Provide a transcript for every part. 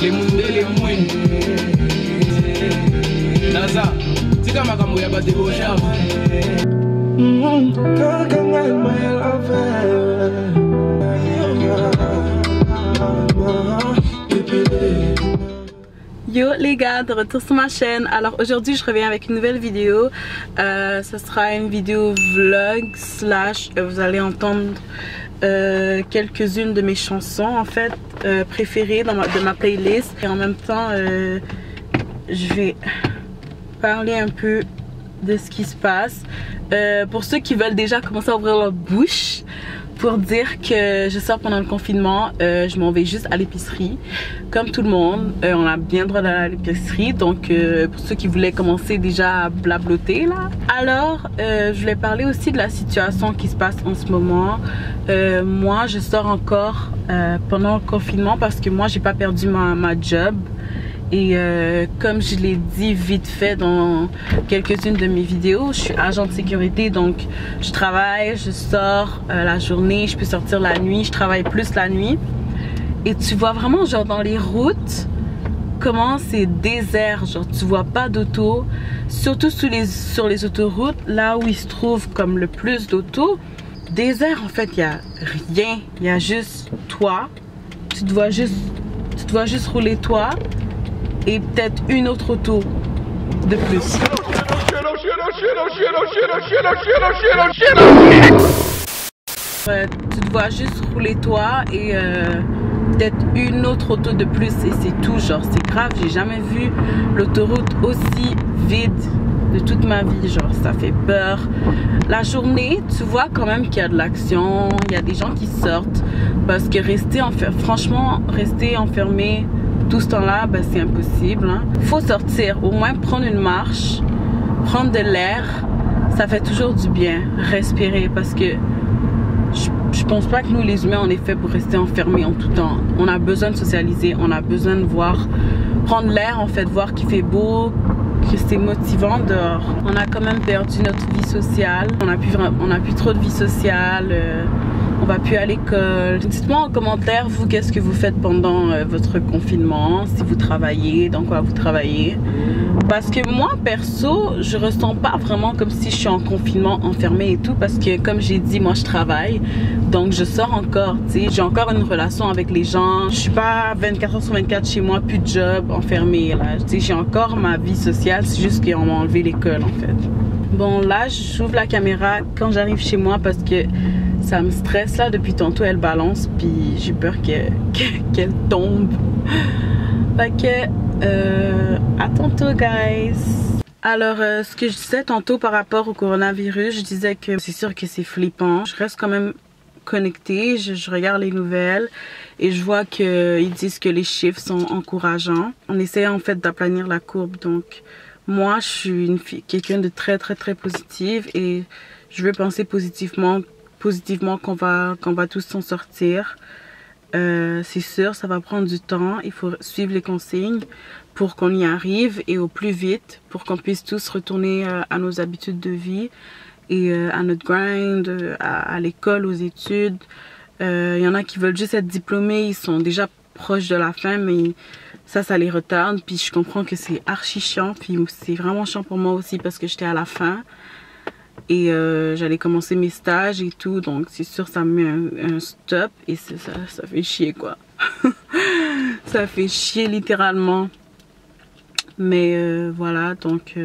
les mundé les mouines. Naza, tu as ma camoufle à battre au char. Yo les gars, de retour sur ma chaîne. Alors aujourd'hui je reviens avec une nouvelle vidéo. Ce sera une vidéo vlog slash vous allez entendre quelques-unes de mes chansons en fait préférées de ma playlist. Et en même temps je vais parler un peu de ce qui se passe. Pour ceux qui veulent déjà commencer à ouvrir leur bouche, pour dire que je sors pendant le confinement, je m'en vais juste à l'épicerie comme tout le monde. On a bien le droit d'aller à l'épicerie, donc pour ceux qui voulaient commencer déjà à blabloter là. Alors je voulais parler aussi de la situation qui se passe en ce moment. Moi je sors encore pendant le confinement parce que moi j'ai pas perdu ma job. Et comme je l'ai dit vite fait dans quelques-unes de mes vidéos, je suis agent de sécurité, donc je travaille, je sors la journée, je peux sortir la nuit, je travaille plus la nuit. Et tu vois vraiment genre dans les routes comment c'est désert, genre tu vois pas d'auto, surtout sur les autoroutes, là où il se trouve comme le plus d'auto. Désert en fait, il y a rien, il y a juste toi, tu dois juste rouler toi. Et peut-être une autre auto de plus. Tu dois juste rouler toi et peut-être une autre auto de plus et c'est tout. Genre c'est grave, j'ai jamais vu l'autoroute aussi vide de toute ma vie. Genre ça fait peur. La journée, tu vois quand même qu'il y a de l'action, il y a des gens qui sortent. Parce que franchement, rester enfermé tout ce temps-là, ben, c'est impossible. Hein. Faut sortir, au moins prendre une marche, prendre de l'air, ça fait toujours du bien, respirer, parce que je pense pas que nous les humains on est fait pour rester enfermés en tout temps. On a besoin de socialiser, on a besoin de prendre l'air en fait, voir qu'il fait beau, que c'est motivant dehors. On a quand même perdu notre vie sociale, on a plus trop de vie sociale. On va plus à l'école. Dites-moi en commentaire, vous, qu'est-ce que vous faites pendant votre confinement, si vous travaillez, dans quoi vous travaillez. Parce que moi, perso, je ressens pas vraiment comme si je suis en confinement, enfermée et tout. Parce que, comme j'ai dit, moi, je travaille. Donc, je sors encore, tu sais. J'ai encore une relation avec les gens. Je suis pas 24 h sur 24 chez moi, plus de job, enfermée, là. Tu sais, j'ai encore ma vie sociale. C'est juste qu'on m'a enlevé l'école, en fait. Bon, là, j'ouvre la caméra quand j'arrive chez moi parce que ça me stresse là, depuis tantôt elle balance puis j'ai peur qu'elle tombe. Fait que à tantôt guys. Alors ce que je disais tantôt par rapport au coronavirus, je disais que c'est sûr que c'est flippant. Je reste quand même connectée, je regarde les nouvelles et je vois qu'ils disent que les chiffres sont encourageants. On essaie en fait d'aplanir la courbe, donc moi je suis quelqu'un de très positive et je veux penser positivement qu'on va tous s'en sortir. C'est sûr, ça va prendre du temps, il faut suivre les consignes pour qu'on y arrive et au plus vite pour qu'on puisse tous retourner à nos habitudes de vie et à notre grind, à l'école, aux études. Il y en a qui veulent juste être diplômés, ils sont déjà proches de la fin, mais ça les retarde. Puis je comprends que c'est archi chiant, puis c'est vraiment chiant pour moi aussi parce que j'étais à la fin. Et j'allais commencer mes stages et tout, donc c'est sûr ça me met un stop et ça fait chier quoi. Ça fait chier littéralement. Mais voilà, donc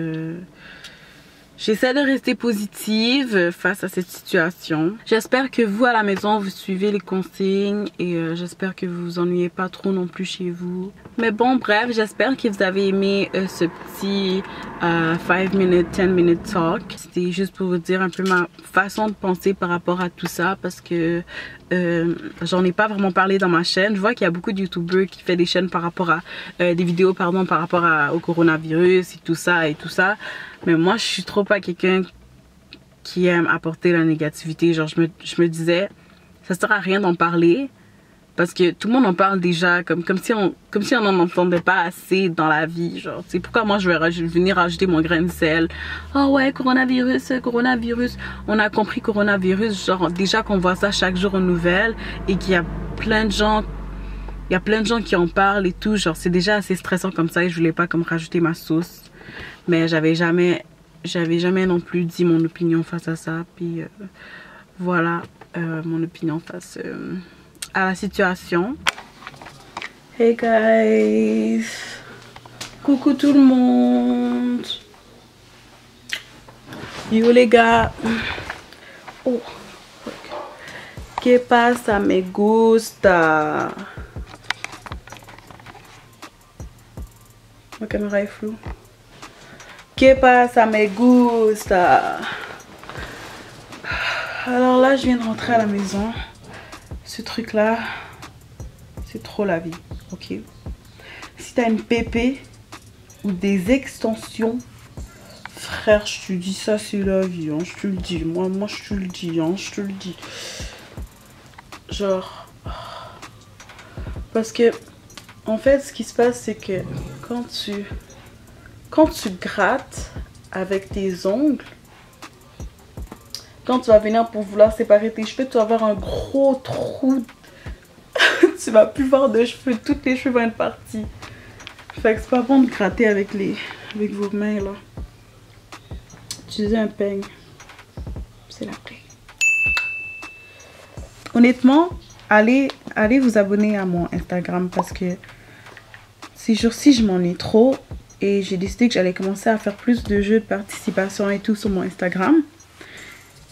j'essaie de rester positive face à cette situation. J'espère que vous à la maison vous suivez les consignes et j'espère que vous vous ennuyez pas trop non plus chez vous. Mais bon bref, j'espère que vous avez aimé ce petit 5 minutes, 10 minutes talk. C'était juste pour vous dire un peu ma façon de penser par rapport à tout ça parce que j'en ai pas vraiment parlé dans ma chaîne. Je vois qu'il y a beaucoup de youtubeurs qui font des chaînes par rapport à des vidéos pardon par rapport au coronavirus et tout ça. Mais moi je suis trop pas quelqu'un qui aime apporter la négativité. Genre je me disais ça sert à rien d'en parler parce que tout le monde en parle déjà comme si on n'en entendait pas assez dans la vie. Genre c'est pourquoi moi je vais venir rajouter mon grain de sel. Oh ouais, coronavirus. On a compris coronavirus, genre déjà qu'on voit ça chaque jour aux nouvelles et qu'il y a plein de gens y a plein de gens qui en parlent et tout. Genre, c'est déjà assez stressant comme ça et je voulais pas comme rajouter ma sauce. Mais j'avais jamais non plus dit mon opinion face à ça. Puis voilà mon opinion face à la situation. Hey guys! Coucou tout le monde! Yo les gars! Oh! Que pasa me gusta? Ma caméra est floue. Que pasa me gusta? Alors là, je viens de rentrer à la maison. Ce truc là, c'est trop la vie, ok? Si t'as une pépé ou des extensions, frère, je te dis ça, c'est la vie, hein, je te le dis. Moi je te le dis, hein, je te le dis. Genre, parce que en fait, ce qui se passe, c'est que quand tu grattes avec tes ongles, quand tu vas venir pour vouloir séparer tes cheveux, tu vas avoir un gros trou. Tu vas plus voir de cheveux, toutes les cheveux vont être partis. Fait que c'est pas bon de gratter avec vos mains là. Utilisez un peigne. C'est la clé. Honnêtement, allez vous abonner à mon Instagram parce que ces jours-ci je m'ennuie trop et j'ai décidé que j'allais commencer à faire plus de jeux de participation et tout sur mon Instagram.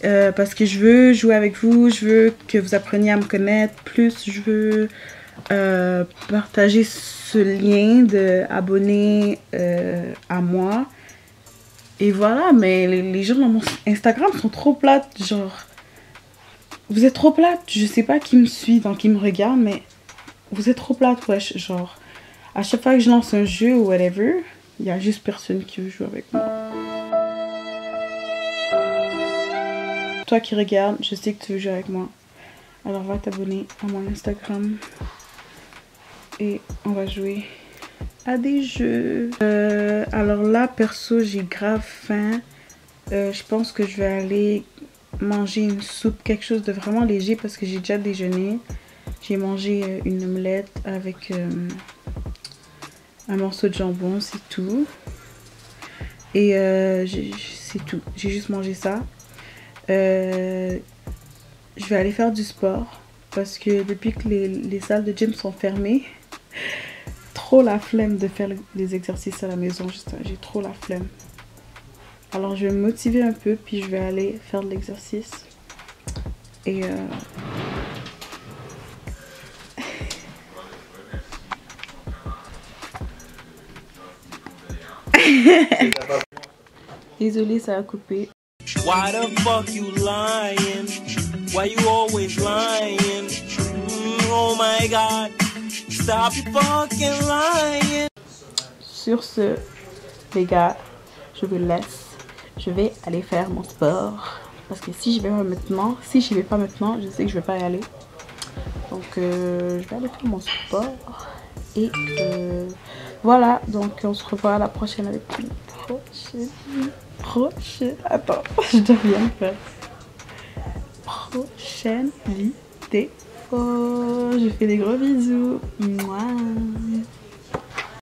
Parce que je veux jouer avec vous, je veux que vous appreniez à me connaître plus, je veux partager ce lien d'abonnés à moi. Et voilà, mais les gens dans mon Instagram sont trop plates, genre, vous êtes trop plates, je sais pas qui me suit, donc qui me regarde, mais vous êtes trop plates, wesh, genre, à chaque fois que je lance un jeu ou whatever, il y a juste personne qui veut jouer avec moi. Toi qui regardes, je sais que tu veux jouer avec moi. Alors va t'abonner à mon Instagram. Et on va jouer à des jeux. Alors là, perso, j'ai grave faim. Je pense que je vais aller manger une soupe, quelque chose de vraiment léger parce que j'ai déjà déjeuné. J'ai mangé une omelette avec un morceau de jambon, c'est tout. Et c'est tout. J'ai juste mangé ça. Je vais aller faire du sport parce que depuis que les salles de gym sont fermées, trop la flemme de faire les exercices à la maison. J'ai trop la flemme. Alors je vais me motiver un peu puis je vais aller faire de l'exercice et désolée, ça a coupé. Why the fuck you lying? Why you always lying? Oh my god, stop fucking lying. Sur ce, les gars, je vous laisse. Je vais aller faire mon sport. Parce que si je vais pas maintenant, je sais que je vais pas y aller. Donc je vais aller faire mon sport. Et voilà, donc on se revoit à la prochaine avec une prochaine. Attends, je dois bien faire. Prochaine vidéo. Je fais des gros bisous. Mouah.